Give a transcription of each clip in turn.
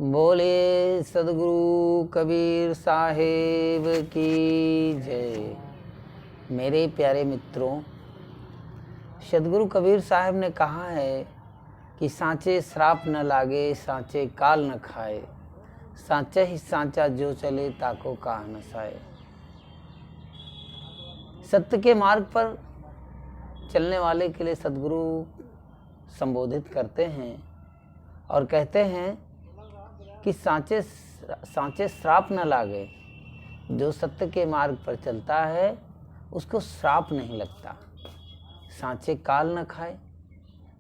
बोले सदगुरु कबीर साहेब की जय। मेरे प्यारे मित्रों, सदगुरु कबीर साहब ने कहा है कि सांचे श्राप न लागे, सांचे काल न खाए, सांचा ही सांचा जो चले ताको काह न साए। सत्य के मार्ग पर चलने वाले के लिए सदगुरु संबोधित करते हैं और कहते हैं कि सांचे श्राप न लागे। जो सत्य के मार्ग पर चलता है उसको श्राप नहीं लगता। सांचे काल न खाए,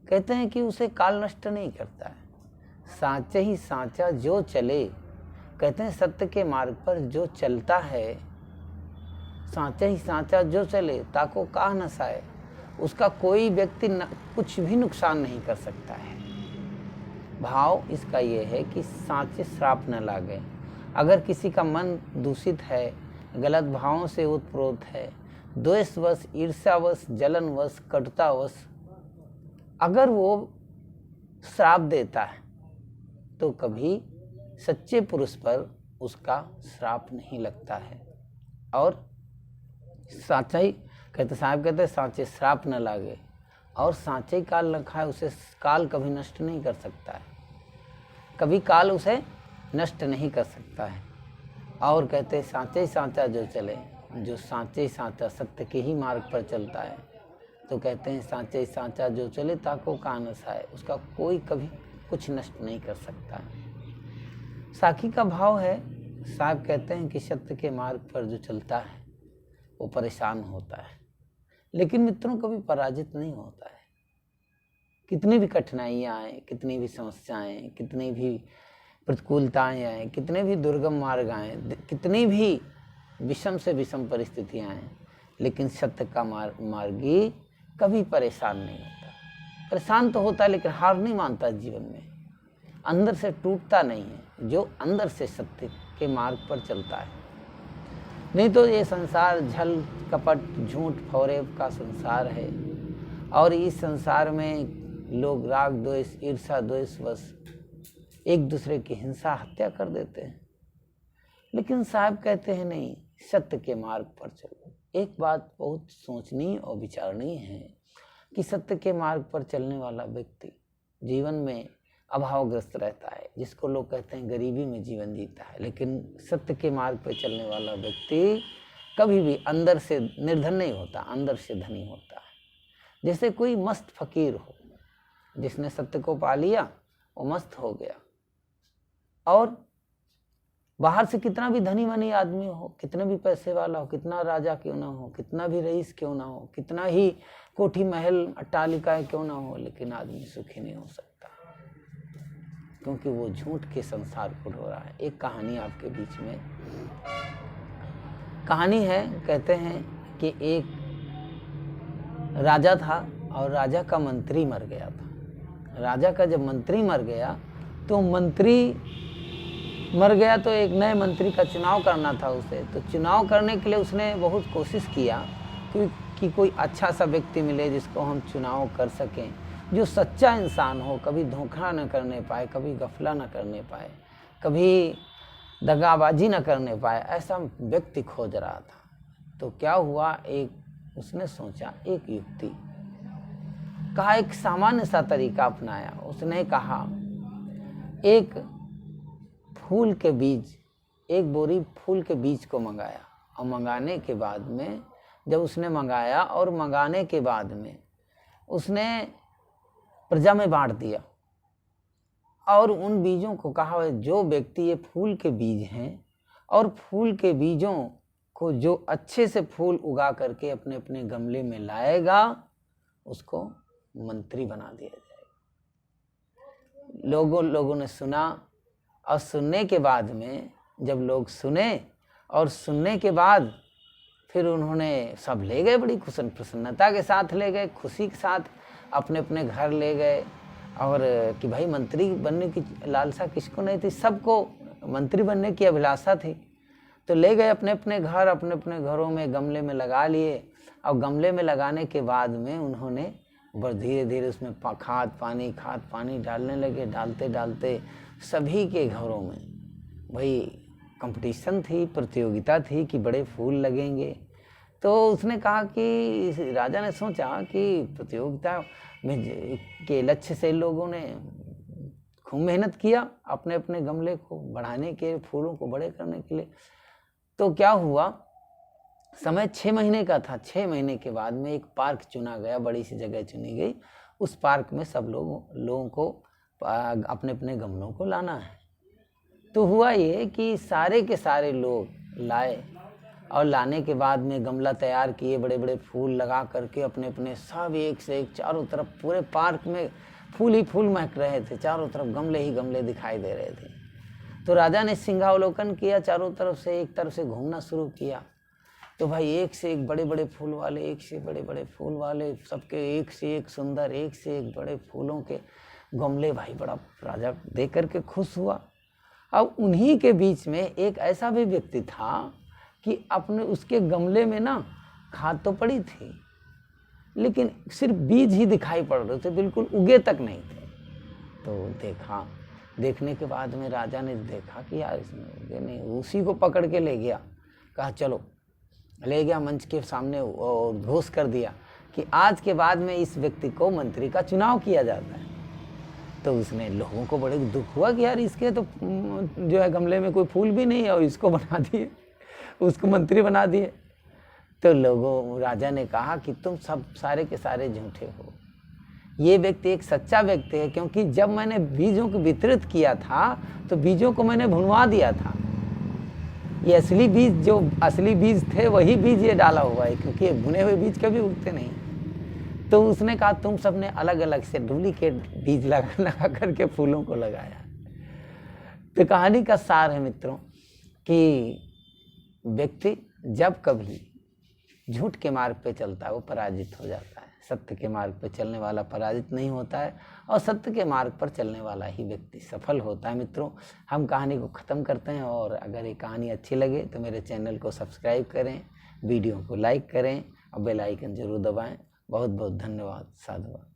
कहते हैं कि उसे काल नष्ट नहीं करता है। सांचे ही सांचा जो चले, कहते हैं सत्य के मार्ग पर जो चलता है, सांचे ही सांचा जो चले ताको काह न साए, उसका कोई व्यक्ति कुछ भी नुकसान नहीं कर सकता है। भाव इसका ये है कि सांचे श्राप न लागे। अगर किसी का मन दूषित है, गलत भावों से उत्प्रोत है, द्वेषवश, ईर्ष्यावश, जलनवश, कटुतावश, अगर वो श्राप देता है तो कभी सच्चे पुरुष पर उसका श्राप नहीं लगता है। और सांचा ही साहब कहते सांचे श्राप न लागे और सांचे काल न खाए, उसे काल कभी नष्ट नहीं कर सकता है, कभी काल उसे नष्ट नहीं कर सकता है। और कहते हैं सांचे ही सांचा जो चले, जो सांचे ही सांचा सत्य के ही मार्ग पर चलता है, तो कहते हैं सांचे ही सांचा जो चले ताको काह न साए, उसका कोई कभी कुछ नष्ट नहीं कर सकता है। साखी का भाव है, साहब कहते हैं कि सत्य के मार्ग पर जो चलता है वो परेशान होता है, लेकिन मित्रों कभी पराजित नहीं होता है। कितनी भी कठिनाइयाँ आए, कितनी भी समस्याएं, कितनी भी प्रतिकूलताएं आए, कितने भी दुर्गम मार्ग आए, कितनी भी विषम से विषम परिस्थितियां आए, लेकिन सत्य का मार्गी कभी परेशान नहीं होता। परेशान तो होता है लेकिन हार नहीं मानता जीवन में, अंदर से टूटता नहीं है, जो अंदर से सत्य के मार्ग पर चलता है। नहीं तो ये संसार छल कपट झूठ फौरेब का संसार है, और इस संसार में लोग राग द्वेष ईर्ष्या द्वेषवश एक दूसरे की हिंसा हत्या कर देते हैं। लेकिन साहब कहते हैं नहीं, सत्य के मार्ग पर चलो। एक बात बहुत सोचनी और विचारनी है कि सत्य के मार्ग पर चलने वाला व्यक्ति जीवन में अभावग्रस्त रहता है, जिसको लोग कहते हैं गरीबी में जीवन जीता है, लेकिन सत्य के मार्ग पर चलने वाला व्यक्ति कभी भी अंदर से निर्धन नहीं होता, अंदर से धनी होता है। जैसे कोई मस्त फकीर हो, जिसने सत्य को पा लिया वो मस्त हो गया, और बाहर से कितना भी धनी मनी आदमी हो, कितने भी पैसे वाला हो, कितना राजा क्यों ना हो, कितना भी रईस क्यों ना हो, कितना ही कोठी महल अट्टालिकाएं क्यों ना हो, लेकिन आदमी सुखी नहीं हो सकता, क्योंकि वो झूठ के संसार को ढो रहा है। एक कहानी आपके बीच में कहानी है। कहते हैं कि एक राजा था और राजा का मंत्री मर गया था। राजा का जब मंत्री मर गया तो एक नए मंत्री का चुनाव करना था उसे। तो चुनाव करने के लिए उसने बहुत कोशिश किया कि कोई अच्छा सा व्यक्ति मिले जिसको हम चुनाव कर सकें, जो सच्चा इंसान हो, कभी धोखा न करने पाए, कभी गफला न करने पाए, कभी दगाबाजी न करने पाए, ऐसा व्यक्ति खोज रहा था। तो क्या हुआ, उसने सोचा, एक युक्ति कहा, एक सामान्य सा तरीका अपनाया। उसने कहा एक फूल के बीज, एक बोरी फूल के बीज को मंगाया, और मंगाने के बाद में जब उसने मंगाया और मंगाने के बाद में उसने प्रजा में बांट दिया, और उन बीजों को कहा जो व्यक्ति ये फूल के बीज हैं और फूल के बीजों को जो अच्छे से फूल उगा करके अपने अपने गमले में लाएगा, उसको मंत्री बना दिया जाएगा। लोगों ने सुना, और सुनने के बाद में जब लोग सुने और सुनने के बाद फिर उन्होंने सब ले गए, बड़ी प्रसन्नता के साथ ले गए, खुशी के साथ अपने अपने घर ले गए। और कि भाई मंत्री बनने की लालसा किसको नहीं थी, सबको मंत्री बनने की अभिलाषा थी। तो ले गए अपने अपने घर, अपने अपने घरों में गमले में लगा लिए, और गमले में लगाने के बाद में उन्होंने धीरे धीरे उसमें खाद पानी डालने लगे। डालते डालते सभी के घरों में भाई कंपटीशन थी, प्रतियोगिता थी कि बड़े फूल लगेंगे। तो उसने कहा कि राजा ने सोचा कि प्रतियोगिता में के लक्ष्य से लोगों ने खूब मेहनत किया अपने अपने गमले को बढ़ाने के, फूलों को बड़े करने के लिए। तो क्या हुआ, समय 6 महीने का था। 6 महीने के बाद में एक पार्क चुना गया, बड़ी सी जगह चुनी गई। उस पार्क में सब लोगों को अपने अपने गमलों को लाना है। तो हुआ ये कि सारे के सारे लोग लाए और लाने के बाद में गमला तैयार किए, बड़े बड़े फूल लगा करके अपने अपने, सब एक से एक चारों तरफ पूरे पार्क में फूल ही फूल महक रहे थे, चारों तरफ गमले ही गमले दिखाई दे रहे थे। तो राजा ने सिंहावलोकन किया, चारों तरफ से एक तरफ से घूमना शुरू किया। तो भाई एक से एक बड़े बड़े फूल वाले, एक से बड़े बड़े फूल वाले, सबके एक से एक सुंदर, एक से एक बड़े फूलों के गमले। भाई बड़ा राजा देख करके खुश हुआ। अब उन्हीं के बीच में एक ऐसा भी व्यक्ति था कि अपने उसके गमले में ना खाद तो पड़ी थी, लेकिन सिर्फ बीज ही दिखाई पड़ रहे थे, बिल्कुल उगे तक नहीं थे। तो देखने के बाद में राजा ने देखा कि यार इसमें उगे नहीं, उसी को पकड़ के ले गया। कहा चलो, ले गया मंच के सामने और घोषणा कर दिया कि आज के बाद में इस व्यक्ति को मंत्री का चुनाव किया जाता है। तो उसने, लोगों को बड़े दुख हुआ कि यार इसके तो जो है गमले में कोई फूल भी नहीं है और इसको बना दिए, उसको मंत्री बना दिए। तो राजा ने कहा कि तुम सब सारे के सारे झूठे हो, ये व्यक्ति एक सच्चा व्यक्ति है, क्योंकि जब मैंने बीजों को वितरित किया था तो बीजों को मैंने भुनवा दिया था। ये असली बीज, जो असली बीज थे वही बीज ये डाला हुआ है, क्योंकि ये भुने हुए बीज कभी उगते नहीं। तो उसने कहा तुम सबने अलग अलग से डुप्लीकेट बीज लगा करके फूलों को लगाया। तो कहानी का सार है मित्रों कि व्यक्ति जब कभी झूठ के मार्ग पे चलता है वो पराजित हो जाता है। सत्य के मार्ग पे चलने वाला पराजित नहीं होता है और सत्य के मार्ग पर चलने वाला ही व्यक्ति सफल होता है। मित्रों, हम कहानी को ख़त्म करते हैं, और अगर ये कहानी अच्छी लगे तो मेरे चैनल को सब्सक्राइब करें, वीडियो को लाइक करें और बेल आइकन जरूर दबाएं। बहुत बहुत धन्यवाद। साधुवाद।